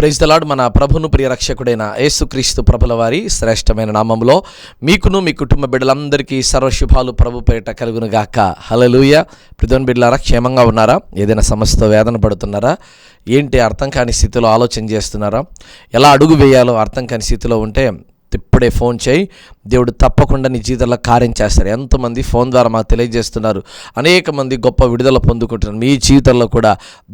Praise the lord. మన ప్రభును ప్రియ రక్షకుడైన యేసుక్రీస్తు ప్రభుల వారి శ్రేష్టమైన నామములో మీకును మీ కుటుంబ బిడ్డలందరికీ సర్వశుభాలు ప్రభు పేరిట కలుగును గాక. హల్లెలూయా. ప్రియమైన బిడ్డలారా, క్షేమంగా ఉన్నారా? ఏదైనా సమస్యతో వేదన పడుతున్నారా? ఏంటి అర్థం కాని స్థితిలో ఆలోచన చేస్తున్నారా? ఎలా అడుగు వేయాలో అర్థం కాని స్థితిలో ఉంటే ఇప్పుడే ఫోన్ చేయి. దేవుడు తప్పకుండా నీ జీవితంలో కార్యం చేస్తారు. ఎంతమంది ఫోన్ ద్వారా మాకు తెలియజేస్తున్నారు. అనేక మంది గొప్ప విడుదల పొందుకుంటున్నారు. మీ జీవితంలో కూడా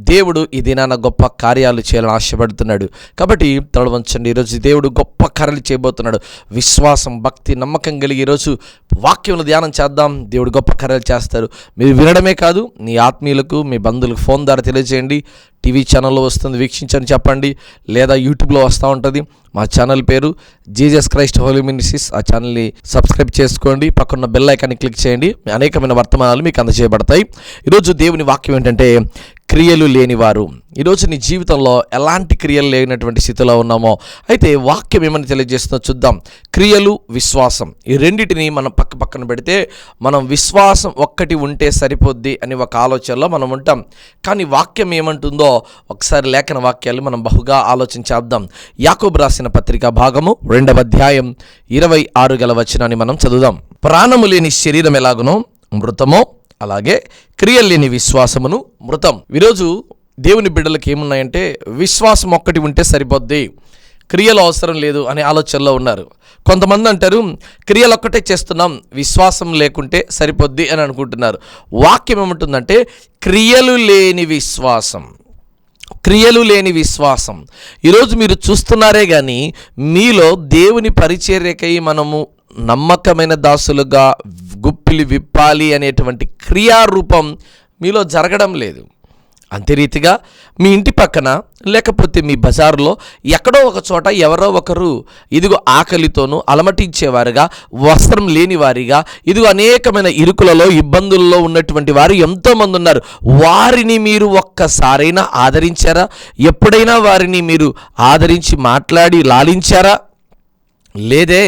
దేవుడు ఈ దినాన గొప్ప కార్యాలు చేయాలని ఆశపడుతున్నాడు. కాబట్టి తల వంచండి. ఈరోజు దేవుడు గొప్ప కార్యాలు చేయబోతున్నాడు. విశ్వాసం, భక్తి, నమ్మకం కలిగి ఈరోజు వాక్యంలో ధ్యానం చేద్దాం. దేవుడు గొప్ప కార్యాలు చేస్తారు. మీరు వినడమే కాదు, మీ ఆత్మీయులకు, మీ బంధువులకు ఫోన్ ద్వారా తెలియజేయండి. టీవీ ఛానల్లో వస్తుంది, వీక్షించని చెప్పండి. లేదా యూట్యూబ్లో వస్తూ ఉంటుంది. మా ఛానల్ పేరు జీసస్ క్రైస్ట్ హోలీ మినిస్ట్రీస్. ఆ ఛానల్ని సబ్స్క్రైబ్ చేసుకోండి. పక్కన బెల్ ఐకాన్ని క్లిక్ చేయండి. అనేకమైన వర్తమానాలు మీకు అందజేయబడతాయి. ఈరోజు దేవుని వాక్యం ఏంటంటే, క్రియలు లేనివారు. ఈరోజు నీ జీవితంలో ఎలాంటి క్రియలు లేనటువంటి స్థితిలో ఉన్నామో అయితే వాక్యం ఏమని తెలియజేస్తుందో చూద్దాం. క్రియలు, విశ్వాసం, ఈ రెండింటిని మనం పక్కన పెడితే మనం విశ్వాసం ఒక్కటి ఉంటే సరిపోద్ది అని ఒక ఆలోచనలో మనం ఉంటాం. కానీ వాక్యం ఏమంటుందో ఒకసారి లేఖన వాక్యాలు మనం బహుగా ఆలోచన చేద్దాం. యాకోబు రాసిన పత్రిక భాగము 2వ అధ్యాయం 26 గల వచనాన్ని మనం చదువుదాం. ప్రాణము లేని శరీరం ఎలాగునో మృతమో అలాగే క్రియలు లేని విశ్వాసమును మృతం. ఈరోజు దేవుని బిడ్డలకు ఏమున్నాయంటే, విశ్వాసం ఒక్కటి ఉంటే సరిపోద్ది, క్రియలు అవసరం లేదు అనే ఆలోచనలో ఉన్నారు. కొంతమంది అంటారు, క్రియలు ఒక్కటే చేస్తున్నాం, విశ్వాసం లేకుంటే సరిపోద్ది అని అనుకుంటున్నారు. వాక్యం ఏమంటుందంటే, క్రియలు లేని విశ్వాసం. క్రియలు లేని విశ్వాసం. ఈరోజు మీరు చూస్తున్నారే కానీ మీలో దేవుని పరిచర్యకై మనము నమ్మకమైన దాసులుగా గుప్పిలి విప్పాలి అనేటువంటి క్రియారూపం మీలో జరగడం లేదు. అంతే రీతిగా మీ ఇంటి పక్కన లేకపోతే మీ బజారులో ఎక్కడో ఒక చోట ఎవరో ఒకరు ఇదిగో ఆకలితోనూ అలమటించేవారుగా, వస్త్రం లేని వారిగా, ఇదిగో అనేకమైన ఇరుకులలో ఇబ్బందుల్లో ఉన్నటువంటి వారు ఎంతోమంది ఉన్నారు. వారిని మీరు ఒక్కసారైనా ఆదరించారా? ఎప్పుడైనా వారిని మీరు ఆదరించి మాట్లాడి లాలించారా? లేదే.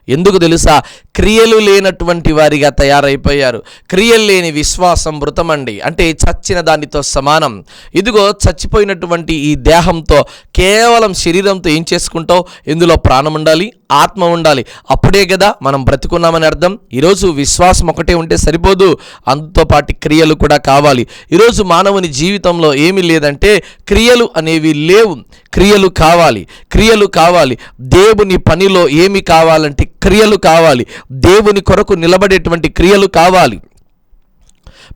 ఎందుకు తెలుసా? క్రియలు లేనటువంటి వారిగా తయారైపోయారు. క్రియలు లేని విశ్వాసం మృతమండి. అంటే చచ్చిన దానితో సమానం. ఇదిగో చచ్చిపోయినటువంటి ఈ దేహంతో, కేవలం శరీరంతో ఏం చేసుకుంటావు? ఇందులో ప్రాణం ఉండాలి, ఆత్మ ఉండాలి. అప్పుడే కదా మనం బ్రతుకున్నామని అర్థం. ఈరోజు విశ్వాసం ఒకటే ఉంటే సరిపోదు, అందుతో పాటు క్రియలు కూడా కావాలి. ఈరోజు మానవుని జీవితంలో ఏమీ లేదంటే క్రియలు అనేవి లేవు. క్రియలు కావాలి, క్రియలు కావాలి. దేవుని పనిలో ఏమి కావాలంటే క్రియలు కావాలి. దేవుని కొరకు నిలబడేటువంటి క్రియలు కావాలి.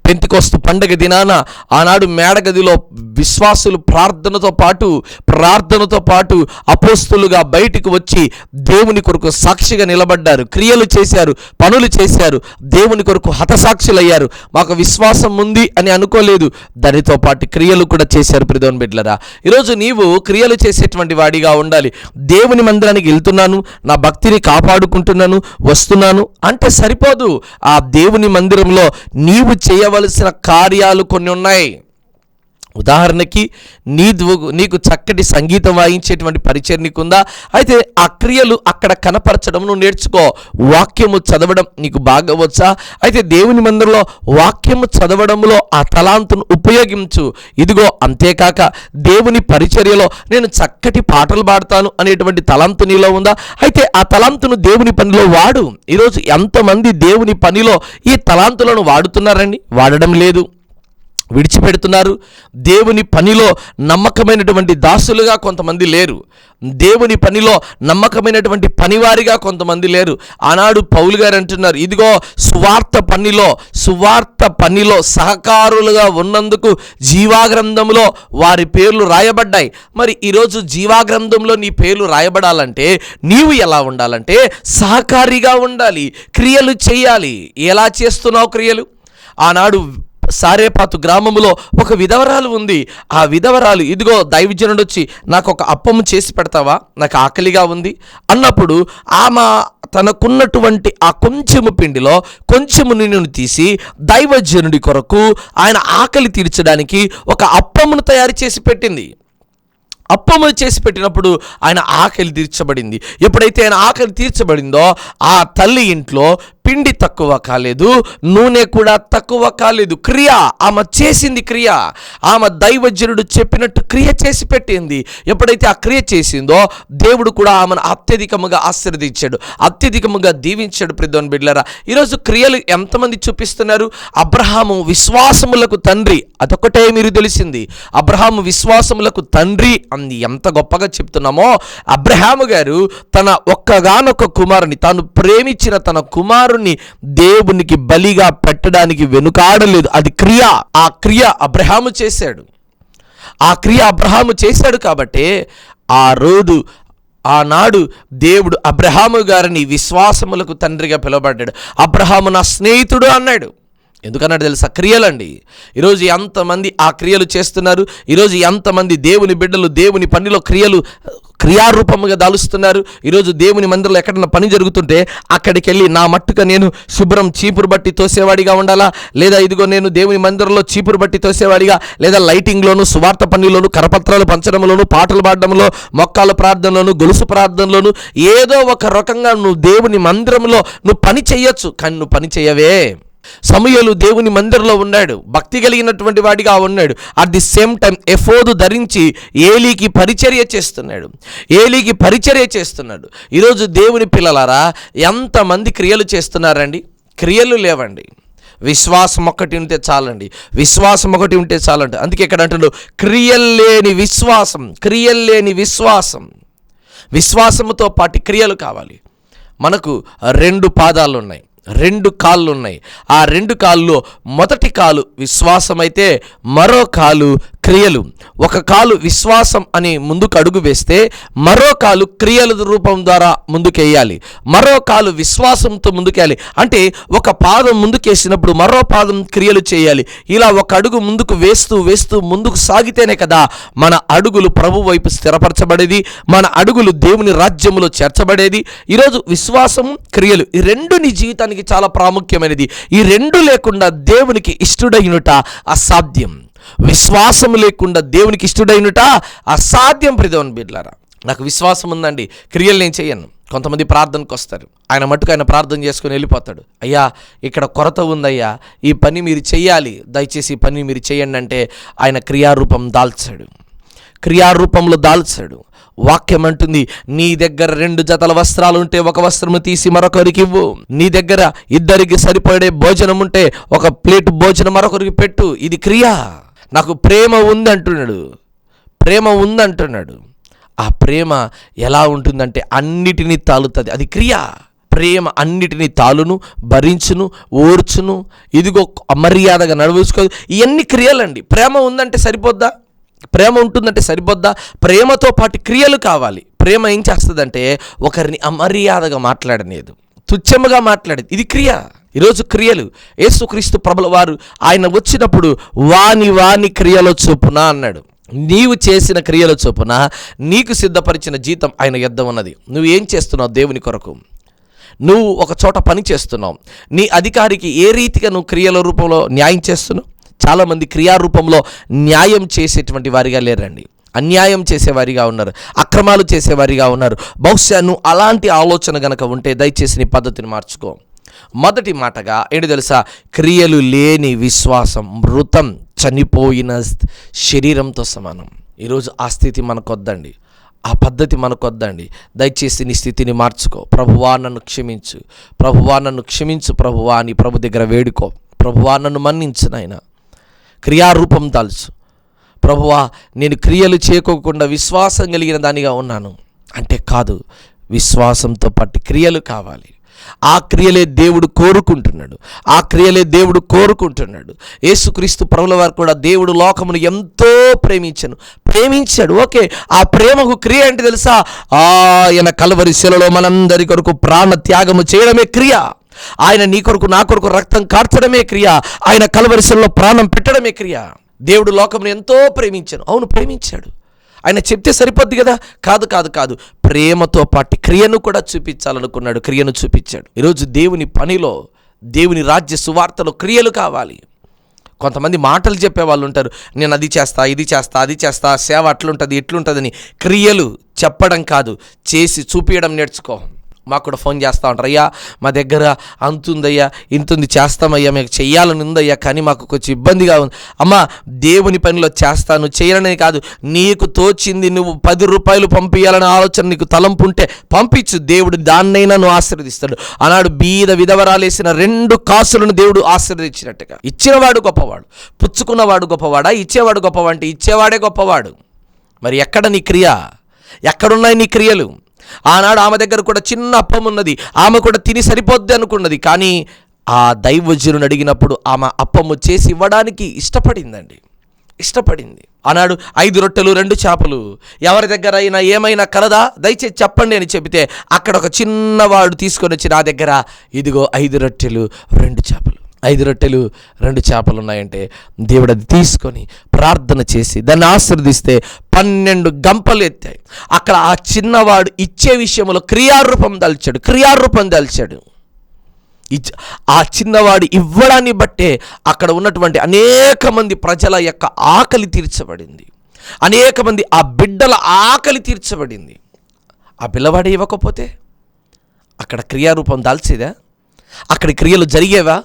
పెంతెకొస్తు పండగ దినాన ఆనాడు మేడగదిలో విశ్వాసులు ప్రార్థనతో పాటు అపోస్తులుగా బయటికి వచ్చి దేవుని కొరకు సాక్షిగా నిలబడ్డారు. క్రియలు చేశారు, పనులు చేశారు, దేవుని కొరకు హతసాక్షులయ్యారు. మాకు విశ్వాసం ఉంది అని అనుకోలేదు, దానితో పాటు క్రియలు కూడా చేశారు. ప్రియమైన బిడ్డలారా, ఈరోజు నీవు క్రియలు చేసేటువంటి వాడిగా ఉండాలి. దేవుని మందిరానికి వెళ్తున్నాను, నా భక్తిని కాపాడుకుంటున్నాను, వస్తున్నాను అంటే సరిపోదు. ఆ దేవుని మందిరంలో నీవు చేయవలసిన కార్యాలు కొన్ని ఉన్నాయి. ఉదాహరణకి నీకు చక్కటి సంగీతం వాయించేటువంటి పరిచయం నీకుందా? అయితే ఆ క్రియలు అక్కడ కనపరచడం నువ్వు నేర్చుకో. వాక్యము చదవడం నీకు బాగా వచ్చా? అయితే దేవుని మందిరంలో వాక్యము చదవడంలో ఆ తలాంతును ఉపయోగించు. ఇదిగో అంతేకాక దేవుని పరిచర్యలో నేను చక్కటి పాటలు పాడతాను అనేటువంటి తలాంతు నీలో ఉందా? అయితే ఆ తలాంతును దేవుని పనిలో వాడు. ఈరోజు ఎంతమంది దేవుని పనిలో ఈ తలాంతులను వాడుతున్నారండి? వాడడం లేదు, విడిచిపెడుతున్నారు. దేవుని పనిలో నమ్మకమైనటువంటి దాసులుగా కొంతమంది లేరు. దేవుని పనిలో నమ్మకమైనటువంటి పనివారిగా కొంతమంది లేరు. ఆనాడు పౌలు గారు అంటున్నారు, ఇదిగో సువార్త పనిలో సహకారులుగా ఉన్నందుకు జీవాగ్రంథంలో వారి పేర్లు రాయబడ్డాయి. మరి ఈరోజు జీవాగ్రంథంలో నీ పేర్లు రాయబడాలంటే నీవు ఎలా ఉండాలంటే సహకారిగా ఉండాలి, క్రియలు చేయాలి. ఎలా చేస్తున్నావు క్రియలు? ఆనాడు సారేపాతు గ్రామంలో ఒక విధవరాలు ఉంది. ఆ విధవరాలు ఇదిగో దైవజనుడు వచ్చి నాకు ఒక అప్పము చేసి పెడతావా, నాకు ఆకలిగా ఉంది అన్నప్పుడు ఆమె తనకున్నటువంటి ఆ కొంచెము పిండిలో కొంచెము నూనెను తీసి దైవజనుడి కొరకు ఆయన ఆకలి తీర్చడానికి ఒక అప్పమును తయారు చేసి పెట్టింది. అప్పము చేసి పెట్టినప్పుడు ఆయన ఆకలి తీర్చబడింది. ఎప్పుడైతే ఆయన ఆకలి తీర్చబడిందో ఆ తల్లి ఇంట్లో పిండి తక్కువ కాలేదు, నూనె కూడా తక్కువ కాలేదు. క్రియ, ఆమె చేసింది క్రియ. ఆమె దైవజనుడు చెప్పినట్టు క్రియ చేసి పెట్టింది. ఎప్పుడైతే ఆ క్రియ చేసిందో దేవుడు కూడా ఆమెను అత్యధికముగా ఆశీర్వదించాడు, అత్యధికముగా దీవించాడు. ప్రియమైన బిడ్డలారా, ఈరోజు క్రియలు ఎంతమంది చూపిస్తున్నారు? అబ్రహాము విశ్వాసములకు తండ్రి, అదొకటే మీరు తెలిసింది. అబ్రహాము విశ్వాసములకు తండ్రి అని ఎంత గొప్పగా చెప్తున్నామో, అబ్రహాము గారు తన ఒక్కగానొక్క కుమారుని, తాను ప్రేమించిన తన కుమారుని దేవునికి బలిగా పెట్టడానికి వెనుకాడలేదు. అది క్రియ. ఆ క్రియ అబ్రహాము చేశాడు. ఆ క్రియ అబ్రహాము చేశాడు కాబట్టి ఆనాడు దేవుడు అబ్రహాము గారిని విశ్వాసములకు తండ్రిగా పిలువబడ్డాడు. అబ్రహాము నా స్నేహితుడు అన్నాడు. ఎందుకన్నాడు తెలుసా? క్రియలండి. ఈరోజు ఎంతమంది ఆ క్రియలు చేస్తున్నారు? ఈరోజు ఎంతమంది దేవుని బిడ్డలు దేవుని పనిలో క్రియారూపముగా దాలుస్తున్నారు? ఈరోజు దేవుని మందిరంలో ఎక్కడన్నా పని జరుగుతుంటే అక్కడికి వెళ్ళి నా మట్టుగా నేను శుభ్రం చీపురు బట్టి తోసేవాడిగా ఉండాలా, లేదా ఇదిగో నేను దేవుని మందిరంలో చీపురు బట్టి తోసేవాడిగా, లేదా లైటింగ్లోను, సువార్త పనిలోను, కరపత్రాలు పంచడంలోను, పాటలు పాడడంలో, మొక్కాల ప్రార్థనలోను, గొలుసు ప్రార్థనలోను, ఏదో ఒక రకంగా నువ్వు దేవుని మందిరంలో నువ్వు పని చెయ్యొచ్చు, కానీ నువ్వు పని చెయ్యవే. సమూయేలు దేవుని మందిరంలో ఉన్నాడు, భక్తి కలిగినటువంటి వాడిగా ఉన్నాడు. అట్ ది సేమ్ టైం ఎఫోదు ధరించి ఏలీకి పరిచర్య చేస్తున్నాడు. ఈరోజు దేవుని పిల్లలారా, ఎంతమంది క్రియలు చేస్తున్నారండి? క్రియలు లేవండి. విశ్వాసం ఒకటి ఉంటే చాలండి. అందుకే ఇక్కడ అంటున్నాడు క్రియల్లేని విశ్వాసం. విశ్వాసముతో పాటు క్రియలు కావాలి. మనకు 2 పాదాలు ఉన్నాయి, 2 కాళ్ళు ఉన్నాయి. ఆ 2 కాళ్ళలో మొదటి కాలు విశ్వాసం అయితే మరో కాలు క్రియలు. ఒక కాలు విశ్వాసం అని ముందుకు అడుగు వేస్తే మరో కాలు క్రియల రూపం ద్వారా ముందుకేయాలి, మరో కాలు విశ్వాసంతో ముందుకేయాలి. అంటే ఒక పాదం ముందుకేసినప్పుడు మరో పాదం క్రియలు చేయాలి. ఇలా ఒక అడుగు ముందుకు వేస్తూ ముందుకు సాగితేనే కదా మన అడుగులు ప్రభు వైపు స్థిరపరచబడేది, మన అడుగులు దేవుని రాజ్యములో చేర్చబడేది. ఈరోజు విశ్వాసం, క్రియలు ఈ 2 నీ జీవితానికి చాలా ప్రాముఖ్యమైనది. ఈ 2 లేకుండా దేవునికి ఇష్టడైనట అసాధ్యం. విశ్వాసం లేకుండా దేవునికి ఇష్టడైనట అసాధ్యం. ప్రియమైన బిడ్డలారా, నాకు విశ్వాసం ఉందండి, క్రియలు నేను చేయను. కొంతమంది ప్రార్థనకు వస్తారు, ఆయన మట్టుకు ఆయన ప్రార్థన చేసుకుని వెళ్ళిపోతాడు. అయ్యా ఇక్కడ కొరత ఉందయ్యా, ఈ పని మీరు చెయ్యాలి, దయచేసి ఈ పని మీరు చేయండి అంటే ఆయన క్రియారూపంలో దాల్చాడు. వాక్యం అంటుంది, నీ దగ్గర 2 జతల వస్త్రాలు ఉంటే ఒక వస్త్రము తీసి మరొకరికి ఇవ్వు, నీ దగ్గర 2 సరిపడే భోజనం ఉంటే ఒక ప్లేట్ భోజనం మరొకరికి పెట్టు. ఇది క్రియ. నాకు ప్రేమ ఉంది అంటున్నాడు. ఆ ప్రేమ ఎలా ఉంటుందంటే అన్నిటినీ తాలుతుంది. అది క్రియ. ప్రేమ అన్నిటినీ తాలును, భరించును, ఓర్చును, ఇదిగో అమర్యాదగా నడుచుకోదు. ఇవన్నీ క్రియలండి. ప్రేమ ఉందంటే సరిపోద్దా? ప్రేమ ఉంటుందంటే సరిపోద్దా? ప్రేమతో పాటు క్రియలు కావాలి. ప్రేమ ఏం చేస్తుందంటే ఒకరిని అమర్యాదగా మాట్లాడలేదు, తుచ్చముగా మాట్లాడేది. ఇది క్రియ. ఈరోజు క్రియలు యేసుక్రీస్తు ప్రభుల వారు ఆయన వచ్చినప్పుడు వాని క్రియల చొప్పున అన్నాడు. నీవు చేసిన క్రియల చొప్పున నీకు సిద్ధపరిచిన జీతం ఆయన యొద్ద ఉన్నది. నువ్వు ఏం చేస్తున్నావు దేవుని కొరకు? నువ్వు ఒక చోట పని చేస్తున్నావు, నీ అధికారికి ఏ రీతిగా నువ్వు క్రియల రూపంలో న్యాయం చేస్తున్నావు? చాలామంది క్రియారూపంలో న్యాయం చేసేటువంటి వారిగా లేరండి, అన్యాయం చేసేవారిగా ఉన్నారు, అక్రమాలు చేసేవారిగా ఉన్నారు. బహుశా నువ్వు అలాంటి ఆలోచన గనక ఉంటే దయచేసి నీ పద్ధతిని మార్చుకో. మొదటి మాటగా ఏంటి తెలుసా? క్రియలు లేని విశ్వాసం మృతం, చనిపోయిన శరీరంతో సమానం. ఈరోజు ఆ స్థితి మనకొద్దండి, ఆ పద్ధతి మనకొద్దండి. దయచేసి నీ స్థితిని మార్చుకో. ప్రభువా నన్ను క్షమించు, ప్రభువా నీ ప్రభు దగ్గర వేడుకో. ప్రభువా నన్ను మన్నించు నాయనా, క్రియారూపం దాల్చు. ప్రభువా నేను క్రియలు చేయకోకుండా విశ్వాసం కలిగిన దానిగా ఉన్నాను అంటే కాదు, విశ్వాసంతో పాటు క్రియలు కావాలి. ఆ క్రియలే దేవుడు కోరుకుంటున్నాడు. యేసుక్రీస్తు ప్రభుల వారు కూడా దేవుడు లోకమును ఎంతో ప్రేమించాడు. ఓకే, ఆ ప్రేమకు క్రియ ఏంటి తెలుసా? ఆయన కల్వరి శిలలో మనందరి కొరకు ప్రాణ త్యాగము చేయడమే క్రియ. ఆయన నీ కొరకు నా కొరకు రక్తం కార్చడమే క్రియ. ఆయన కల్వరి శిలలో ప్రాణం పెట్టడమే క్రియ. దేవుడు లోకమును ఎంతో ప్రేమించాడు. అవును, ప్రేమించాడు. ఆయన చెప్తే సరిపోద్ది కదా? కాదు. ప్రేమతో పాటు క్రియను కూడా చూపించాలనుకున్నాడు, క్రియను చూపించాడు. ఈరోజు దేవుని పనిలో, దేవుని రాజ్య సువార్తలో క్రియలు కావాలి. కొంతమంది మాటలు చెప్పేవాళ్ళు ఉంటారు, నేను అది చేస్తా, ఇది చేస్తా, అది చేస్తా, సేవ అట్లుంటుంది ఇట్లుంటుందని. క్రియలు చెప్పడం కాదు, చేసి చూపించడం నేర్చుకో. మాకు కూడా ఫోన్ చేస్తూ ఉంటారు, అయ్యా మా దగ్గర అంతుందయ్యా, ఇంతుంది చేస్తామయ్యా, మీకు చెయ్యాలని ఉందయ్యా, కానీ మాకు కొంచెం ఇబ్బందిగా ఉంది. అమ్మా, దేవుని పనిలో చేస్తాను, చేయాలనే కాదు, నీకు తోచింది నువ్వు 10 రూపాయలు పంపించాలనే ఆలోచన నీకు తలంపు ఉంటే పంపించు, దేవుడు దాన్నైనా నువ్వు ఆశీర్వదిస్తాడు. ఆనాడు బీద విధవరాలేసిన 2 కాసులను దేవుడు ఆశీర్వదించినట్టుగా. ఇచ్చినవాడు గొప్పవాడు, పుచ్చుకున్నవాడు గొప్పవాడా? ఇచ్చేవాడు గొప్పవాడు అంటే ఇచ్చేవాడే గొప్పవాడు. మరి ఎక్కడ నీ క్రియ? ఎక్కడున్నాయి నీ క్రియలు? ఆనాడు ఆమె దగ్గర కూడా చిన్న అప్పం ఉన్నది, ఆమె కూడా తిని సరిపోద్ది అనుకున్నది, కానీ ఆ దైవజనుని అడిగినప్పుడు ఆమె అప్పము చేసి ఇవ్వడానికి ఇష్టపడింది. ఆనాడు 5 రొట్టెలు 2 చేపలు, ఎవరి దగ్గర అయినా ఏమైనా కలదా, దయచేసి చెప్పండి అని చెబితే అక్కడ ఒక చిన్నవాడు తీసుకొని వచ్చి నా దగ్గర ఇదిగో 5 రొట్టెలు 2 చేపలు, 5 రొట్టెలు 2 చేపలు ఉన్నాయంటే దేవుడు అది తీసుకొని ప్రార్థన చేసి దాన్ని ఆశీర్వదిస్తే 12 గంపలు ఎత్తాయి. అక్కడ ఆ చిన్నవాడు ఇచ్చే విషయంలో క్రియారూపం దాల్చాడు. ఆ చిన్నవాడు ఇవ్వడాన్ని బట్టే అక్కడ ఉన్నటువంటి అనేక మంది ప్రజల యొక్క ఆకలి తీర్చబడింది, అనేక మంది ఆ బిడ్డల ఆకలి తీర్చబడింది. ఆ పిల్లవాడు ఇవ్వకపోతే అక్కడ క్రియారూపం దాల్చేదా? అక్కడ క్రియలు జరిగేవా?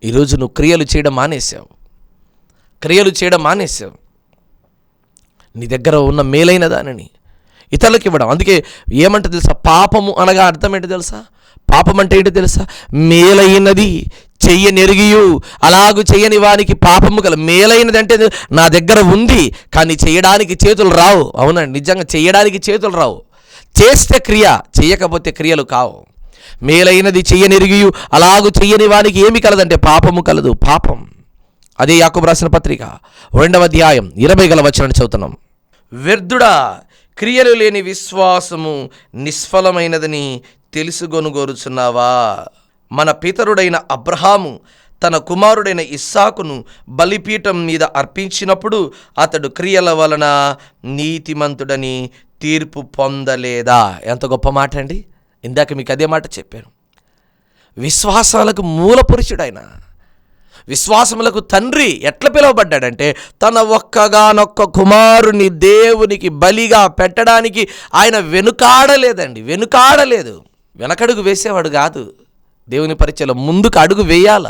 ఈరోజు నువ్వు క్రియలు చేయడం మానేసావు. నీ దగ్గర ఉన్న మేలైన దానిని ఇతరులకు ఇవ్వడం. అందుకే ఏమంటే తెలుసా, పాపము అనగా అర్థం ఏంటి తెలుసా? పాపం అంటే ఏంటి తెలుసా? మేలైనది చెయ్యనెరిగియు అలాగూ చెయ్యని వానికి పాపము కల. మేలైనది అంటే నా దగ్గర ఉంది కానీ చేయడానికి చేతులు రావు. అవునండి, నిజంగా చేయడానికి చేతులు రావు. చేస్తే క్రియ, చేయకపోతే క్రియలు కావు. మేలైనది చెయ్యనెరిగియు అలాగూ చెయ్యని వానికి ఏమి కలదంటే పాపము కలదు. పాపం. అదే యాకోబు రాసిన పత్రిక 2వ అధ్యాయం 20 వచనాన్ని చదువుతున్నాం. వ్యర్థుడా, క్రియలు లేని విశ్వాసము నిష్ఫలమైనదని తెలుసుకొనుగోరుచున్నావా? మన పితరుడైన అబ్రహాము తన కుమారుడైన ఇస్సాకును బలిపీఠం మీద అర్పించినప్పుడు అతడు క్రియల వలన నీతిమంతుడని తీర్పు పొందలేదా? ఎంత గొప్ప మాట అండి. ఇందాక మీకు అదే మాట చెప్పాను. విశ్వాసాలకు మూల పురుషుడైన, విశ్వాసములకు తండ్రి ఎట్లా పిలువబడ్డాడంటే తన ఒక్కగానొక్క కుమారుని దేవునికి బలిగా పెట్టడానికి ఆయన వెనుకాడలేదు. వెనకడుగు వేసేవాడు కాదు. దేవుని పరిచయలో ముందుకు అడుగు వేయాల.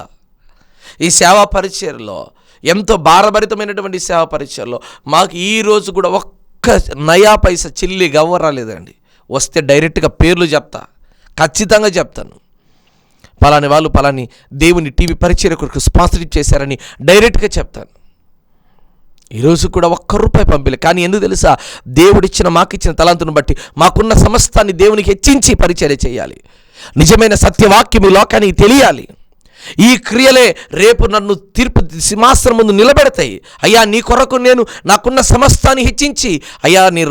ఈ సేవా పరిచయలో ఎంతో భారభరితమైనటువంటి సేవా పరిచయలో మాకు ఈరోజు కూడా ఒక్క నయా పైసా చిల్లి గవ్వరాలేదండి. వస్తే డైరెక్ట్గా పేర్లు చెప్తా, ఖచ్చితంగా చెప్తాను. పలాని వాళ్ళు పలాని దేవుని టీవీ పరిచయ కొరకు స్పాన్సర్షిప్ చేశారని డైరెక్ట్గా చెప్తాను. ఈరోజు కూడా ₹1 పంపిలే. కానీ ఎందుకు తెలుసా? దేవుడిచ్చిన మాకిచ్చిన తలాంతును బట్టి మాకున్న సమస్తాన్ని దేవునికి హెచ్చించి పరిచర్య చేయాలి. నిజమైన సత్యవాక్యం ఈ లోకానికి తెలియాలి. ఈ క్రియలే రేపు నన్ను తీర్పు సింహాసనం ముందు నిలబెడతాయి. అయ్యా, నీ కొరకు నేను నాకున్న సమస్తాన్ని హెచ్చించి, అయ్యా నీ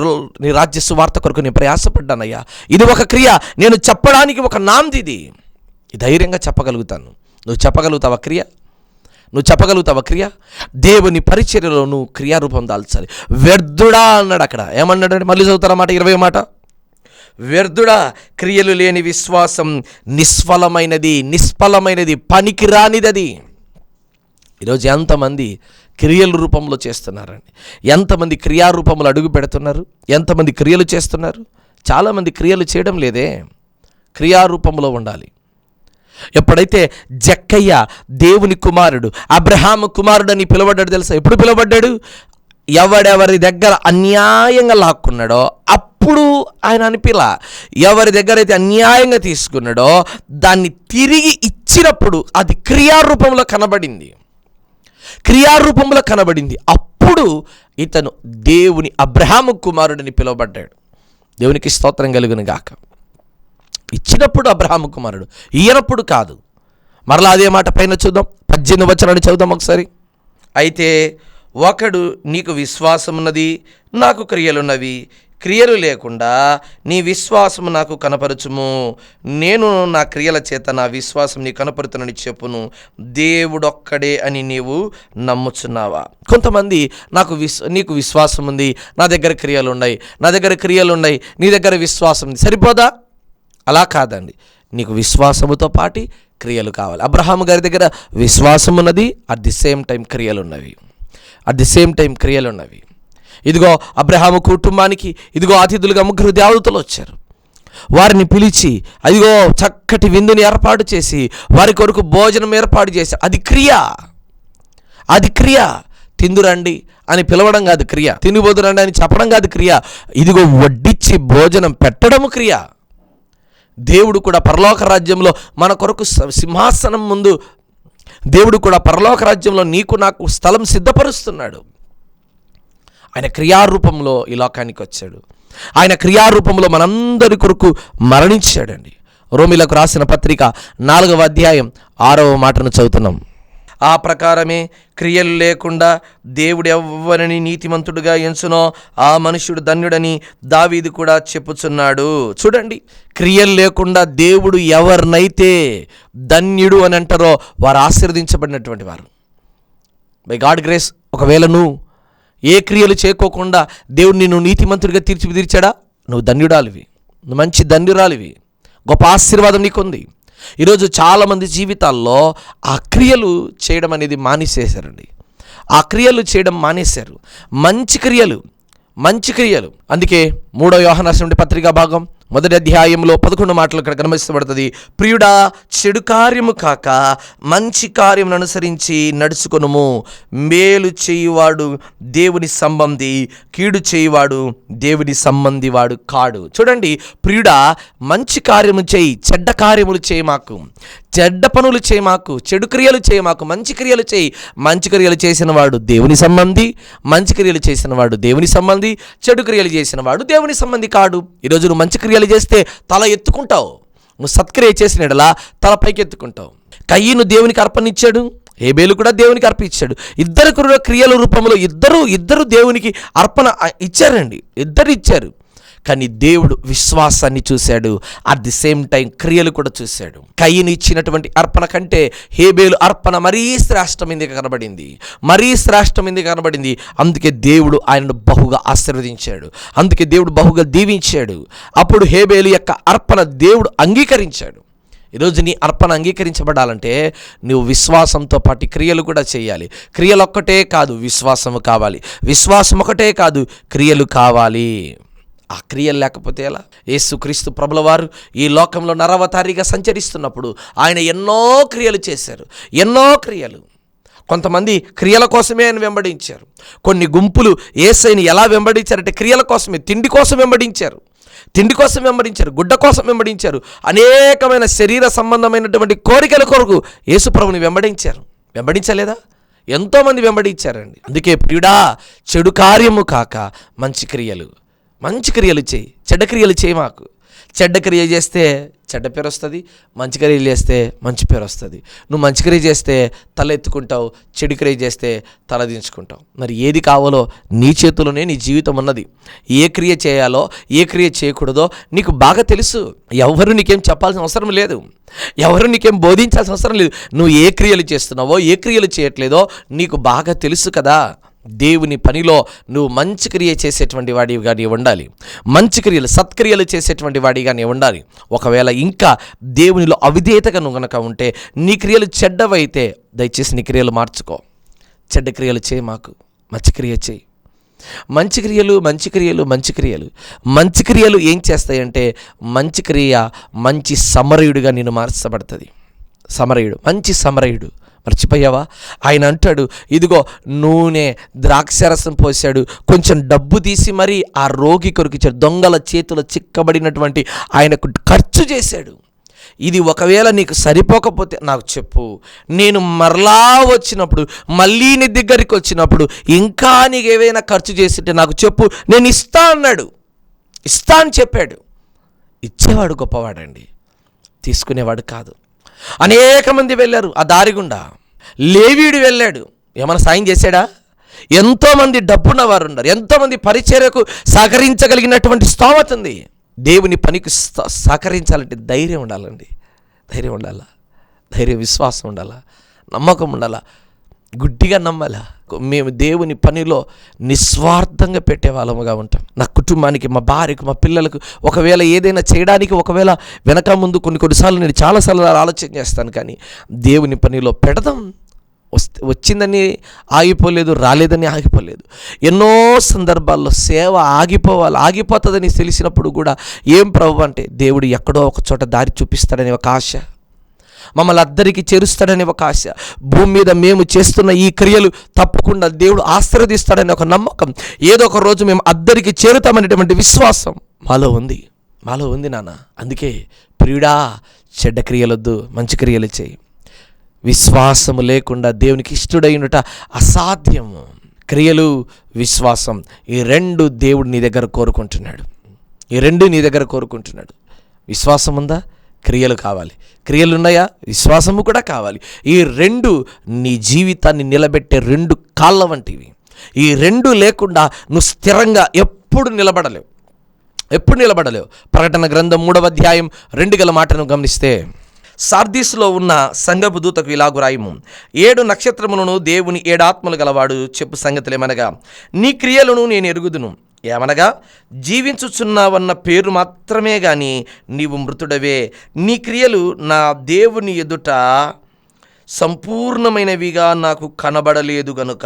రాజ్య సువార్త కొరకు నేను ప్రయాసపడ్డానయ్యా. ఇది ఒక క్రియ, నేను చెప్పడానికి ఒక నాంది. ఇది ధైర్యంగా చెప్పగలుగుతాను. నువ్వు చెప్పగలుగుతావా క్రియ? దేవుని పరిచర్యలో నువ్వు క్రియారూపం దాల్చాలి. వ్యర్థుడా అన్నాడు. అక్కడ ఏమన్నాడంటే, మళ్ళీ చదువుతారా మాట, 20వ మాట. వ్యర్థుడా, క్రియలు లేని విశ్వాసం నిష్ఫలమైనది, పనికిరానిదది. ఈరోజు ఎంతమంది క్రియల రూపంలో చేస్తున్నారండి? ఎంతమంది క్రియారూపంలో అడుగు పెడుతున్నారు? ఎంతమంది క్రియలు చేస్తున్నారు? చాలామంది క్రియలు చేయడం లేదే. క్రియారూపంలో ఉండాలి. ఎప్పుడైతే జక్కయ్య దేవుని కుమారుడు, అబ్రహాము కుమారుడు అని పిలువబడ్డాడు తెలుసా? ఎప్పుడు పిలువబడ్డాడు? ఎవడెవరి దగ్గర అన్యాయంగా లాక్కున్నాడో అప్పుడు ఆయన అనిపిలా. ఎవరి దగ్గర అయితే అన్యాయంగా తీసుకున్నాడో దాన్ని తిరిగి ఇచ్చినప్పుడు అది క్రియారూపంలో కనబడింది. అప్పుడు ఇతను దేవుని అబ్రహాము కుమారుడని పిలువబడ్డాడు. దేవునికి స్తోత్రం కలుగును గాక. ఇచ్చినప్పుడు అబ్రహాము కుమారుడు, ఈయనప్పుడు కాదు. మరలా అదే మాట పైన చూద్దాం, 18వ వచనాన్ని చదువుదాం ఒకసారి. అయితే ఒకడు, నీకు విశ్వాసమున్నది, నాకు క్రియలున్నవి, క్రియలు లేకుండా నీ విశ్వాసము నాకు కనపరచుము, నేను నా క్రియల చేత నా విశ్వాసం నీ కనపరుతునని చెప్పును. దేవుడొక్కడే అని నీవు నమ్ముచున్నావా? కొంతమంది నీకు విశ్వాసం ఉంది, నా దగ్గర క్రియలు ఉన్నాయి, నీ దగ్గర విశ్వాసం ఉంది, సరిపోదా? అలా కాదండి. నీకు విశ్వాసముతో పాటు క్రియలు కావాలి. అబ్రహాము గారి దగ్గర విశ్వాసం ఉన్నది, అట్ ది సేమ్ టైం క్రియలు ఉన్నవి. ఇదిగో అబ్రహాము కుటుంబానికి ఇదిగో అతిథులుగా 3 దేవదూతలు వచ్చారు. వారిని పిలిచి అదిగో చక్కటి విందుని ఏర్పాటు చేసి వారి కొరకు భోజనం ఏర్పాటు చేసి అది క్రియ. తిందురండి అని పిలవడం కాదు క్రియ, తినిబోదురండి అని చెప్పడం కాదు క్రియ, ఇదిగో వడ్డించి భోజనం పెట్టడము క్రియ. దేవుడు కూడా పరలోక రాజ్యంలో మన కొరకు సింహాసనం ముందు దేవుడు కూడా పరలోక రాజ్యంలో నీకు నాకు స్థలం సిద్ధపరుస్తున్నాడు. ఆయన క్రియారూపంలో ఈ లోకానికి వచ్చాడు. ఆయన క్రియారూపంలో మనందరి కొరకు మరణించాడండి. రోమీలకు రాసిన పత్రిక 4వ అధ్యాయం 6వ మాటను చదువుతున్నాం. ఆ ప్రకారమే క్రియలు లేకుండా దేవుడు ఎవ్వరిని నీతిమంతుడుగా ఎంచునో ఆ మనుష్యుడు ధన్యుడని దావీదు కూడా చెప్పుచున్నాడు. చూడండి, క్రియలు లేకుండా దేవుడు ఎవరినైతే ధన్యుడు అని అంటారో వారు ఆశీర్వదించబడినటువంటి వారు. బై గాడ్ గ్రేస్, ఒకవేళ నువ్వు ఏ క్రియలు చేయకోకుండా దేవుడు నిన్ను నీతిమంతుడిగా తీర్చాడా, నువ్వు ధన్యుడాలివి, నువ్వు మంచి ధన్యురాలివి, గొప్ప ఆశీర్వాదం నీకుంది. ఈరోజు చాలామంది జీవితాల్లో ఆ క్రియలు చేయడం అనేది మానేసేశారండి. ఆ క్రియలు చేయడం మానేశారు. మంచి క్రియలు. అందుకే 3వ యోహాను రాసిన పత్రికా భాగం 1వ అధ్యాయంలో 11 మాటలు ఇక్కడ గమనించబడుతుంది. ప్రియుడా, చెడు కార్యము కాక మంచి కార్యమును అనుసరించి నడుచుకొనుము. మేలు చేయువాడు దేవుని సంబంధి, కీడు చేయువాడు దేవుని సంబంధి వాడు కాడు. చూడండి, ప్రియుడా, మంచి కార్యము చేయి, చెడ్డ కార్యములు చేయి మాకు, చెడ్డ పనులు చేయి మాకు, చెడు క్రియలు చేయి మాకు, మంచి క్రియలు చేయి. మంచి క్రియలు చేసిన వాడు దేవుని సంబంధి, మంచి క్రియలు చేసిన వాడు దేవుని సంబంధి, చెడు క్రియలు చేసిన వాడు దేవుని సంబంధి కాడు. ఈరోజు నువ్వు మంచి క్రియలు చేస్తే తల ఎత్తుకుంటావు, నువ్వు సత్క్రియ చేసిన ఎడల తల పైకి ఎత్తుకుంటావు. కయ్యను దేవునికి అర్పణిచ్చాడు, హేబేలు కూడా దేవునికి అర్పించాడు. ఇద్దరు క్రియల రూపంలో ఇద్దరు దేవునికి అర్పణ ఇచ్చారండి, ఇద్దరు ఇచ్చారు. కానీ దేవుడు విశ్వాసాన్ని చూశాడు, అట్ ది సేమ్ టైం క్రియలు కూడా చూశాడు. కయ్యను ఇచ్చినటువంటి అర్పణ కంటే హేబేలు అర్పణ మరీ శ్రేష్టమైందిగా కనబడింది. అందుకే దేవుడు ఆయనను బహుగా ఆశీర్వదించాడు, అందుకే దేవుడు బహుగా దీవించాడు. అప్పుడు హేబేలు యొక్క అర్పణ దేవుడు అంగీకరించాడు. ఈరోజు నీ అర్పణ అంగీకరించబడాలంటే నువ్వు విశ్వాసంతో పాటు క్రియలు కూడా చేయాలి. క్రియలు ఒక్కటే కాదు, విశ్వాసము కావాలి. విశ్వాసం ఒకటే కాదు, క్రియలు కావాలి. ఆ క్రియలు లేకపోతే ఎలా? యేసుక్రీస్తు ప్రభుల వారు ఈ లోకంలో నరవతారిగా సంచరిస్తున్నప్పుడు ఆయన ఎన్నో క్రియలు చేశారు, ఎన్నో క్రియలు. కొంతమంది క్రియల కోసమే ఆయన వెంబడించారు. కొన్ని గుంపులు యేసయ్యని ఎలా వెంబడించారంటే క్రియల కోసమే, తిండి కోసం వెంబడించారు, గుడ్డ కోసం వెంబడించారు. అనేకమైన శరీర సంబంధమైనటువంటి కోరికల కొరకు యేసు ప్రభుని వెంబడించలేదా? ఎంతోమంది వెంబడించారండి. అందుకే ప్రియుడా, చెడు కార్యము కాక మంచి క్రియలు చేయి, చెడ్డ క్రియలు చేయి మాకు. చెడ్డ క్రియ చేస్తే చెడ్డ పేరు వస్తుంది, మంచి క్రియలు చేస్తే మంచి పేరు వస్తుంది. నువ్వు మంచి క్రియ చేస్తే తల ఎత్తుకుంటావు, చెడు క్రియ చేస్తే తల దించుకుంటావు. మరి ఏది కావాలో నీ చేతిలోనే నీ జీవితం ఉన్నది. ఏ క్రియ చేయాలో ఏ క్రియ చేయకూడదో నీకు బాగా తెలుసు. ఎవరు నీకేం చెప్పాల్సిన అవసరం లేదు, ఎవరు నీకేం బోధించాల్సిన అవసరం లేదు. నువ్వు ఏ క్రియలు చేస్తున్నావో ఏ క్రియలు చేయట్లేదో నీకు బాగా తెలుసు కదా. దేవుని పనిలో నువ్వు మంచి క్రియ చేసేటువంటి వాడిగా నీ ఉండాలి, మంచి క్రియలు సత్క్రియలు చేసేటువంటి వాడిగా నీ ఉండాలి. ఒకవేళ ఇంకా దేవునిలో అవిధేయతగా నువ్వు కనుక ఉంటే, నీ క్రియలు చెడ్డవైతే దయచేసి నీ క్రియలు మార్చుకో. చెడ్డ క్రియలు చేయి మాకు, మంచి క్రియ చేయి. మంచి క్రియలు ఏం చేస్తాయంటే, మంచి క్రియ మంచి సమరయుడిగా నేను మార్చబడుతుంది. మంచి సమరయుడు మర్చిపోయావా? ఆయన అంటాడు, ఇదిగో నూనె ద్రాక్షరసం పోసాడు, కొంచెం డబ్బు తీసి మరి ఆ రోగి కొరకు ఇచ్చాడు. దొంగల చేతిలో చిక్కబడినటువంటి ఆయనకు ఖర్చు చేశాడు. ఇది ఒకవేళ నీకు సరిపోకపోతే నాకు చెప్పు, నేను మరలా వచ్చినప్పుడు, మళ్ళీ నీ దగ్గరికి వచ్చినప్పుడు ఇంకా నీకు ఏవైనా ఖర్చు చేసింటే నాకు చెప్పు, నేను ఇస్తా అన్నాడు. ఇస్తా అని చెప్పాడు. ఇచ్చేవాడు గొప్పవాడండి, తీసుకునేవాడు కాదు. అనేక మంది వెళ్ళారు ఆ దారి గుండా. లేవీయుడు వెళ్ళాడు, ఏమైనా సాయం చేశాడా? ఎంతోమంది డబ్బున్న వారు ఉన్నారు, ఎంతోమంది పరిచర్యకు సహకరించగలిగినటువంటి స్తోమత ఉంది. దేవుని పనికి సహకరించాలంటే ధైర్యం ఉండాలండి, ధైర్యం విశ్వాసం ఉండాలా, నమ్మకం ఉండాలా, గుడ్డిగా నమ్మాలా. మేము దేవుని పనిలో నిస్వార్థంగా పెట్టే వాళ్ళముగా ఉంటాం. నా కుటుంబానికి, మా భార్యకు, మా పిల్లలకు ఒకవేళ ఏదైనా చేయడానికి ఒకవేళ వెనక ముందు కొన్నిసార్లు నేను చాలాసార్లు ఆలోచన చేస్తాను. కానీ దేవుని పనిలో పెడదాం, వచ్చిందని ఆగిపోలేదు, రాలేదని ఆగిపోలేదు. ఎన్నో సందర్భాల్లో సేవ ఆగిపోతుందని తెలిసినప్పుడు కూడా ఏం ప్రభు అంటే దేవుడు ఎక్కడో ఒక చోట దారి చూపిస్తాడని ఒక ఆశ, మమ్మల్ని అద్దరికి చేరుస్తాడని ఒక ఆశ, భూమి మీద మేము చేస్తున్న ఈ క్రియలు తప్పకుండా దేవుడు ఆశీర్వదిస్తాడని ఒక నమ్మకం, ఏదో ఒక రోజు మేము అద్దరికి చేరుతామనేటువంటి విశ్వాసం మాలో ఉంది నాన్న. అందుకే ప్రియుడా, చెడ్డ క్రియలొద్దు, మంచి క్రియలు చేయి. విశ్వాసము లేకుండా దేవునికి ఇష్టడైనట అసాధ్యము. క్రియలు, విశ్వాసం, ఈ రెండు దేవుడు నీ దగ్గర కోరుకుంటున్నాడు. విశ్వాసం ఉందా? క్రియలు కావాలి. క్రియలు ఉన్నాయా? విశ్వాసము కూడా కావాలి. ఈ రెండు నీ జీవితాన్ని నిలబెట్టే రెండు కాళ్ళ వంటివి. ఈ రెండు లేకుండా నువ్వు స్థిరంగా ఎప్పుడు నిలబడలేవు. ప్రకటన గ్రంథం 3వ అధ్యాయం 2 మాటను గమనిస్తే, సార్దీస్లో ఉన్న సంఘపు దూతకు ఇలాగు రాయము, 7 నక్షత్రములను దేవుని 7 ఆత్మలు గలవాడు చెప్పు సంగతులేమనగా, నీ క్రియలను నేను ఎరుగుదును. ఏమనగా, జీవించుచున్నావన్న పేరు మాత్రమే గాని నీవు మృతుడవే. నీ క్రియలు నా దేవుని ఎదుట సంపూర్ణమైనవిగా నాకు కనబడలేదు గనుక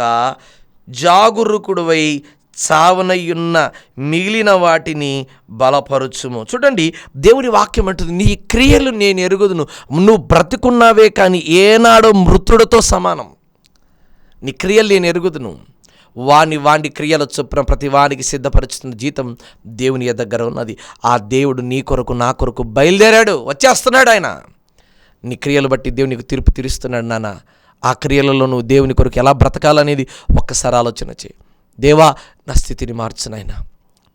జాగరూకుడవై చావనయ్యున్న మిగిలిన వాటిని బలపరుచుము. చూడండి, దేవుని వాక్యం అంటుంది, నీ క్రియలు నేను ఎరుగుదును. నువ్వు బ్రతికున్నావే కానీ ఏనాడో మృతుడితో సమానం. నీ క్రియలు నేను ఎరుగుదును. వాని క్రియల చొప్పున ప్రతి వానికి సిద్ధపరుచుతున్న జీతం దేవుని దగ్గర ఉన్నది. ఆ దేవుడు నీ కొరకు నా కొరకు బయలుదేరాడు, వచ్చేస్తున్నాడు. ఆయన నీ క్రియలు బట్టి దేవునికి తీర్పు తీరుస్తున్నాడు నాన్న. ఆ క్రియలలో నువ్వు దేవుని కొరకు ఎలా బ్రతకాలనేది ఒక్కసారి ఆలోచన చేయి. దేవా, నా స్థితిని మార్చు నాయనా.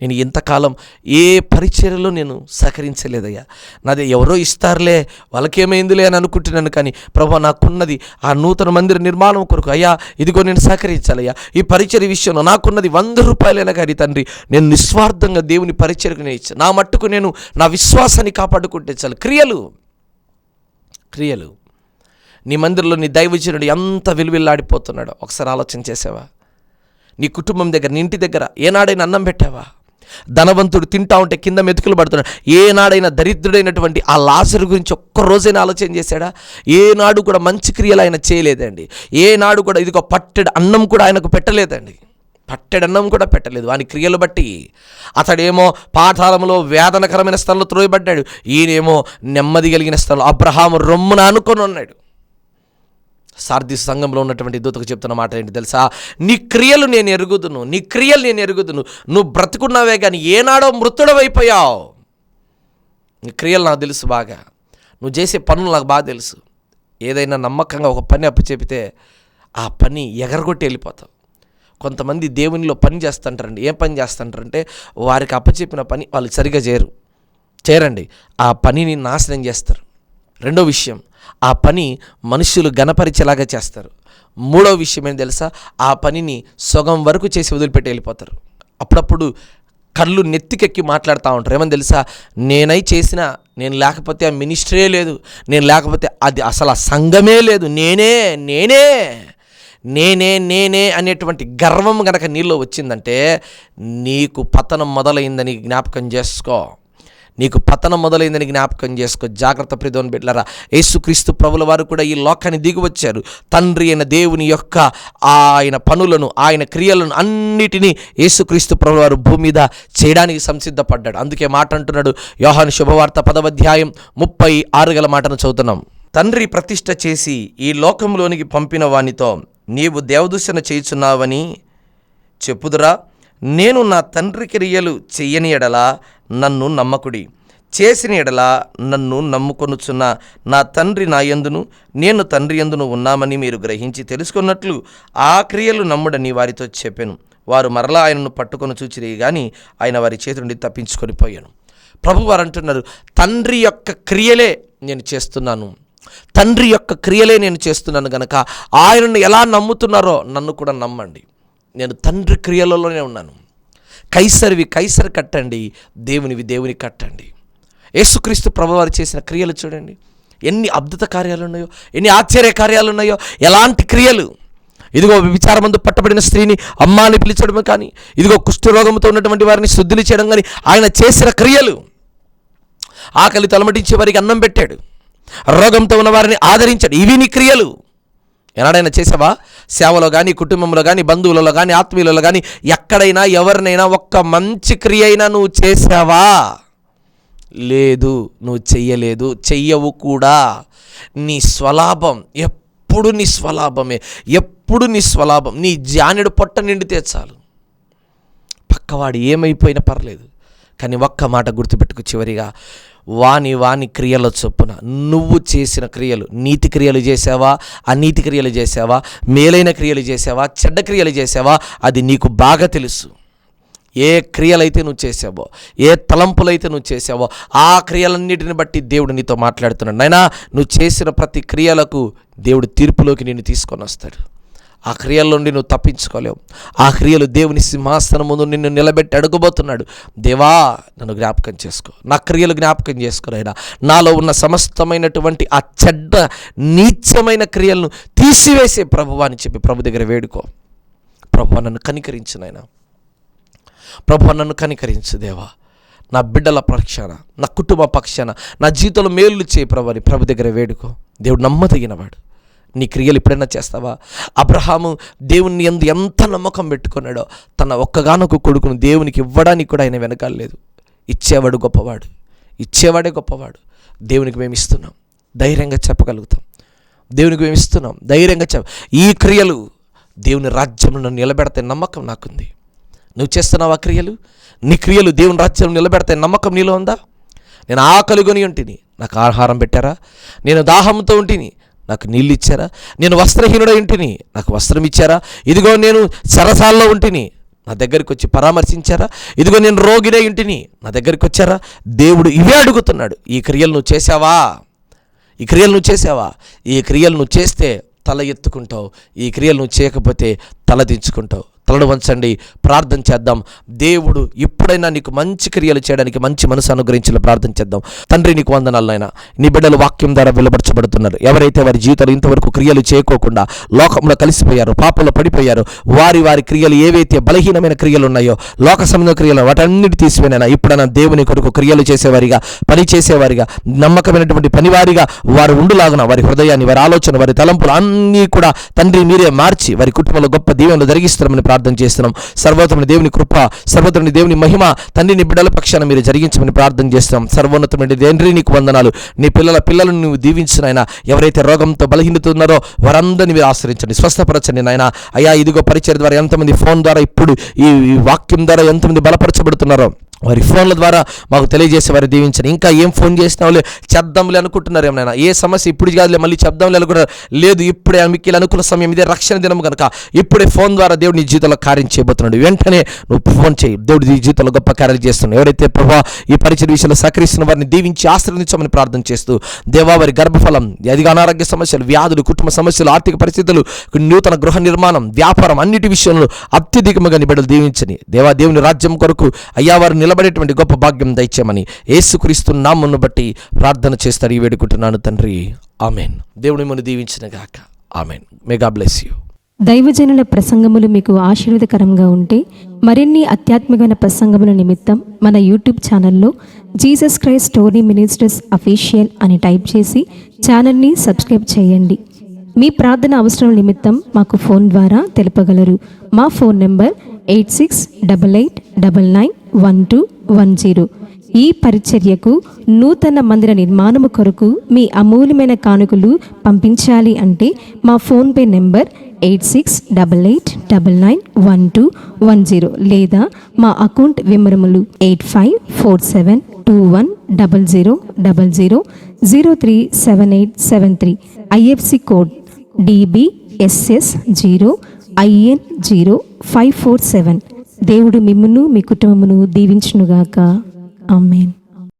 నేను ఇంతకాలం ఏ పరిచర్యలో నేను సహకరించలేదయ్యా. నాది ఎవరో ఇస్తారులే, వాళ్ళకేమైందిలే అని అనుకుంటున్నాను. కానీ ప్రభు, నాకున్నది ఆ నూతన మందిర నిర్మాణం కొరకు అయ్యా, ఇదిగో నేను సహకరించాలయ్యా. ఈ పరిచర్య విషయంలో నాకున్నది 100 రూపాయలైనా కానీ తండ్రి, నేను నిస్వార్థంగా దేవుని పరిచర్యకు నేను ఇచ్చాను. నా మట్టుకు నేను నా విశ్వాసాన్ని కాపాడుకుంటే చాలు. క్రియలు నీ మందిరంలో నీ దైవజనుడు ఎంత విలువిల్లాడిపోతున్నాడో ఒకసారి ఆలోచన చేసావా? నీ కుటుంబం దగ్గర, నీ ఇంటి దగ్గర ఏనాడైనా అన్నం పెట్టావా? ధనవంతుడు తింటా ఉంటే కింద మెతుకులు పడుతున్నాడు. ఏనాడైనా దరిద్రుడైనటువంటి ఆ లాజరు గురించి ఒక్కరోజైనా ఆలోచన చేశాడా? ఏనాడు కూడా మంచి క్రియలు ఆయన చేయలేదండి. ఏనాడు కూడా ఇదిగో పట్టెడు అన్నం కూడా ఆయనకు పెట్టలేదండి. పట్టెడన్నం కూడా పెట్టలేదు. వాని క్రియలు బట్టి అతడేమో పాతాళంలో వేదనకరమైన స్థలంలో త్రోయబడ్డాడు. ఈయనేమో నెమ్మది కలిగిన స్థలంలో అబ్రహాము రొమ్మున అనుకొని ఉన్నాడు. సార్దీస్ సంఘంలో ఉన్నటువంటి దూతకు చెప్తున్న మాట ఏంటి తెలుసా? నీ క్రియలు నేను ఎరుగుదును. నువ్వు బ్రతుకున్నావే కానీ ఏనాడో మృతుడవైపోయావు. నీ క్రియలు నాకు తెలుసు బాగా. నువ్వు చేసే పనులు నాకు బాగా తెలుసు. ఏదైనా నమ్మకంగా ఒక పని అప్పచెపితే ఆ పని ఎగరగొట్టి వెళ్ళిపోతావు. కొంతమంది దేవునిలో పని చేస్తుంటారండి. ఏం పని చేస్తుంటారంటే, వారికి అప్పచెప్పిన పని వాళ్ళు సరిగా చేయరండి. ఆ పనిని నాశనం చేస్తారు. రెండో విషయం, ఆ పని మనుషులు గణపరిచేలాగా చేస్తారు. మూడో విషయం ఏంటి తెలుసా? ఆ పనిని సగం వరకు చేసి వదిలిపెట్టి వెళ్ళిపోతారు. అప్పుడప్పుడు కళ్ళు నెత్తికెక్కి మాట్లాడుతూ ఉంటారు. ఏమని తెలుసా? నేను లేకపోతే ఆ మినిస్ట్రీ లేదు, నేను లేకపోతే అది అసలు ఆ సంఘమే లేదు, నేనే అనేటువంటి గర్వం గనక నీలో వచ్చిందంటే నీకు పతనం మొదలైందని జ్ఞాపకం చేసుకో. జాగ్రత్త ప్రియమైన బిడ్డలారా, యేసుక్రీస్తు ప్రభుల వారు కూడా ఈ లోకాన్ని దిగి వచ్చారు. తండ్రి అయిన దేవుని యొక్క ఆయన పనులను, ఆయన క్రియలను అన్నిటినీ యేసుక్రీస్తు ప్రభుల వారు భూమి మీద చేయడానికి సంసిద్ధపడ్డాడు. అందుకే మాట అంటున్నాడు, యోహాను శుభవార్త 10వ అధ్యాయం 36 మాటను చదువుతున్నాం. తండ్రి ప్రతిష్ఠ చేసి ఈ లోకంలోనికి పంపిన వానితో నీవు దేవదూషణ చేయుచున్నావని చెప్పుదురా? నేను నా తండ్రి క్రియలు చెయ్యని ఎడల నన్ను నమ్మకుడి, చేసిన ఎడల నన్ను నమ్ముకొనుచున్న నా తండ్రి నా యందును నేను తండ్రి యందును ఉన్నామని మీరు గ్రహించి తెలుసుకున్నట్లు ఆ క్రియలు నమ్ముడని వారితో చెప్పాను. వారు మరలా ఆయనను పట్టుకొని చూచిరి కానీ ఆయన వారి చేతి నుండి తప్పించుకొని పోయాను. ప్రభు వారు అంటున్నారు, తండ్రి యొక్క క్రియలే నేను చేస్తున్నాను గనక ఆయనను ఎలా నమ్ముతున్నారో నన్ను కూడా నమ్మండి. నేను తండ్రి క్రియలలోనే ఉన్నాను. కైసరివి కైసరి కట్టండి, దేవుని కట్టండి. యేసుక్రీస్తు ప్రభువారు చేసిన క్రియలు చూడండి, ఎన్ని అద్భుత కార్యాలు ఉన్నాయో, ఎన్ని ఆశ్చర్య కార్యాలు ఉన్నాయో. ఎలాంటి క్రియలు! ఇదిగో విచారమందు పట్టబడిన స్త్రీని అమ్మా అని పిలిచడం కానీ, ఇదిగో కుష్ఠరోగంతో ఉన్నటువంటి వారిని శుద్ధిని చేయడం కానీ ఆయన చేసిన క్రియలు. ఆకలి తలమటించే వారికి అన్నం పెట్టాడు, రోగంతో ఉన్న వారిని ఆదరించాడు. ఇవి నీ క్రియలు. ఎనాడైనా చేసావా? సేవలో కానీ, కుటుంబంలో కానీ, బంధువులలో కానీ, ఆత్మీయులలో కానీ ఎక్కడైనా ఎవరినైనా ఒక్క మంచి క్రియ అయినా నువ్వు చేసావా? లేదు, నువ్వు చెయ్యలేదు, చెయ్యవు కూడా. నీ స్వలాభం ఎప్పుడు నీ స్వలాభమే, ఎప్పుడు నీ స్వలాభం. నీ జానెడు పొట్ట నిండితే చాలు, పక్కవాడు ఏమైపోయినా పర్లేదు. కానీ ఒక్క మాట గుర్తుపెట్టుకు, చివరిగా వాని క్రియల చొప్పున నువ్వు చేసిన క్రియలు, నీతి క్రియలు చేసావా, అనీతి క్రియలు చేసావా, మేలైన క్రియలు చేసావా, చెడ్డ క్రియలు చేసావా, అది నీకు బాగా తెలుసు. ఏ క్రియలైతే నువ్వు చేసావో, ఏ తలంపులైతే నువ్వు చేసావో, ఆ క్రియలన్నిటిని బట్టి దేవుడు నీతో మాట్లాడుతున్నాడు. నైనా నువ్వు చేసిన ప్రతి క్రియలకు దేవుడు తీర్పులోకి నిన్ను తీసుకొని వస్తాడు. ఆ క్రియల నుండి నువ్వు తప్పించుకోలేవు. ఆ క్రియలు దేవుని సింహాసనం ముందు నిన్ను నిలబెట్టి అడుగుబోతున్నాడు. దేవా, నన్ను జ్ఞాపకం చేసుకో, నా క్రియలు జ్ఞాపకం చేసుకోనైనా, నాలో ఉన్న సమస్తమైనటువంటి ఆ చెడ్డ నీచమైన క్రియలను తీసివేసే ప్రభువా అని చెప్పి ప్రభు దగ్గర వేడుకో. ప్రభువా, నన్ను కనికరించునైనా, ప్రభువా నన్ను కనికరించు దేవా, నా బిడ్డల పక్షాన, నా కుటుంబ పక్షాన, నా జీవితంలో మేలు చేయి ప్రభు అని ప్రభు దగ్గర వేడుకో. దేవుడు నమ్మదగినవాడు. నీ క్రియలు ఎప్పుడైనా చేస్తావా? అబ్రహాము దేవుని యందు ఎంత నమ్మకం పెట్టుకున్నాడో, తన ఒక్కగానొక్క కొడుకును దేవునికి ఇవ్వడానికి కూడా ఆయన వెనకాలేదు. ఇచ్చేవాడు గొప్పవాడు, ఇచ్చేవాడే గొప్పవాడు. దేవునికి మేము ఇస్తున్నాం, ధైర్యంగా చెప్పగలుగుతాం. దేవునికి మేము ఇస్తున్నాం, ధైర్యంగా ఈ క్రియలు దేవుని రాజ్యంలో నిలబెడతాయి నమ్మకం నాకుంది. నువ్వు చేస్తున్నావు ఆ క్రియలు? నీ క్రియలు దేవుని రాజ్యంలో నిలబెడతాయి నమ్మకం నీలో ఉందా? నేను ఆకలిగొని ఉంటిని, నాకు ఆహారం పెట్టారా? నేను దాహంతో ఉంటిని, నాకు నీళ్ళు ఇచ్చారా? నేను వస్త్రహీనుడై ఉంటిని, నాకు వస్త్రం ఇచ్చారా? ఇదిగో నేను సరసాల్లో ఉంటిని, నా దగ్గరికి వచ్చి పరామర్శించారా? ఇదిగో నేను రోగినై ఉంటిని, నా దగ్గరికి వచ్చారా? దేవుడు ఇవే అడుగుతున్నాడు. ఈ క్రియలు నువ్వు చేసావా? ఈ క్రియలు నువ్వు చేసావా? ఈ క్రియలు నువ్వు చేస్తే తల ఎత్తుకుంటావు, ఈ క్రియలు నువ్వు చేయకపోతే తల దించుకుంటావు. తలడు వంచండి, ప్రార్థన చేద్దాం. దేవుడు ఇప్పుడైనా నీకు మంచి క్రియలు చేయడానికి మంచి మనసు అనుగ్రహించిన ప్రార్థన చేద్దాం. తండ్రి, నీకు వందనాలైనా, నీ బిడ్డలు వాక్యం ద్వారా వెలువరచబడుతున్నారు. ఎవరైతే వారి జీవితాలు ఇంతవరకు క్రియలు చేయకోకుండా లోకంలో కలిసిపోయారో, పాపంలో పడిపోయారో, వారి క్రియలు ఏవైతే బలహీనమైన క్రియలు ఉన్నాయో, లోక సంబంధ క్రియలు, వాటన్నిటి తీసిపోయినా ఇప్పుడైనా దేవుని కొరకు క్రియలు చేసేవారిగా, పని చేసేవారిగా, నమ్మకమైనటువంటి పనివారిగా వారు ఉండులాగున వారి హృదయాన్ని, వారి ఆలోచన, వారి తలంపులు అన్నీ కూడా తండ్రి మీరే మార్చి వారి కుటుంబంలో గొప్ప దీవెనలు జరిగిస్తామని ప్రార్థన చేస్తున్నాం. సర్వోన్నతమైన దేవుని కృప, సర్వోన్నతమైన దేవుని మహిమ తండ్రి నీ బిడ్డల పక్షాన మీరు జరిగించమని ప్రార్థన చేస్తున్నాం. సర్వోన్నతమైన తండ్రి నీకు వందనాలు. నీ పిల్లలను నువ్వు దీవించిన ఆయన, ఎవరైతే రోగంతో బలహీనతున్నారో వారందరినీ మీరు ఆశ్రయించండి, స్వస్థపరచండి నాయన. అయ్యా, ఇదిగో పరిచయం ద్వారా ఎంతమంది, ఫోన్ ద్వారా ఇప్పుడు ఈ వాక్యం ద్వారా ఎంతమంది బలపరచబడుతున్నారో వారి ఫోన్ల ద్వారా మాకు తెలియజేసి వారు దీవించండి. ఇంకా ఏం ఫోన్ చేసినావులే, చెప్దాంలే అనుకుంటున్నారు ఏమైనా, ఏ సమస్య ఇప్పుడు కాదులే మళ్ళీ చెప్దాంలే అనుకుంటున్నారు. లేదు, ఇప్పుడే మీకు అనుకున్న సమయం ఇదే, రక్షణ దినం కనుక ఇప్పుడే ఫోన్ ద్వారా దేవుడు నీ జీవితంలో కార్యం చేయబోతున్నాడు. వెంటనే నువ్వు ఫోన్ చేయి, దేవుడు నీ జీవితంలో గొప్ప కార్యాలు చేస్తున్నాడు. ఎవరైతే ప్రభా ఈ పరిచయ విషయంలో సహకరిస్తున్న వారిని దీవించి ఆశీర్వదించమని ప్రార్థన చేస్తూ, దేవా వారి గర్భఫలం, అధిక అనారోగ్య సమస్యలు, వ్యాధులు, కుటుంబ సమస్యలు, ఆర్థిక పరిస్థితులు, నూతన గృహ నిర్మాణం, వ్యాపారం, అన్నిటి విషయంలో అత్యధికంగా నీ బిడ్డలు దీవించని దేవా, దేవుని రాజ్యం కొరకు అయ్యా వారు నిలబడేటువంటి గొప్ప భాగ్యం దయచేయమని యేసుక్రీస్తు నామమును బట్టి ప్రార్థన చేస్తారు, ఈ వేడుకుంటున్నాను తండ్రి, ఆమెన్. దేవుని మిమ్మల్ని దీవించిన గాక, amen. May God bless you. దైవజనుల ప్రసంగములు మీకు ఆశీర్వాదకరంగా ఉంటే మరిన్ని ఆధ్యాత్మికమైన ప్రసంగముల నిమిత్తం మన యూట్యూబ్ ఛానల్లో Jesus Christ story ministers official అని టైప్ చేసి ఛానల్ని సబ్స్క్రైబ్ చేయండి. మీ ప్రార్థన అవసరం నిమిత్తం మాకు ఫోన్ ద్వారా తెలుపగలరు. మా ఫోన్ నెంబర్ 8688991210. ఈ పరిచర్యకు నూతన మందిర నిర్మాణము కొరకు మీ అమూల్యమైన కానుకలు పంపించాలి అంటే మా ఫోన్పే నెంబర్ 8688991210 లేదా మా అకౌంట్ వివరములు 8547210000037873. IFC code DBSS0IN0547. దేవుడు మిమ్మును మీ కుటుంబమును దీవించునుగాక. ఆమేన్.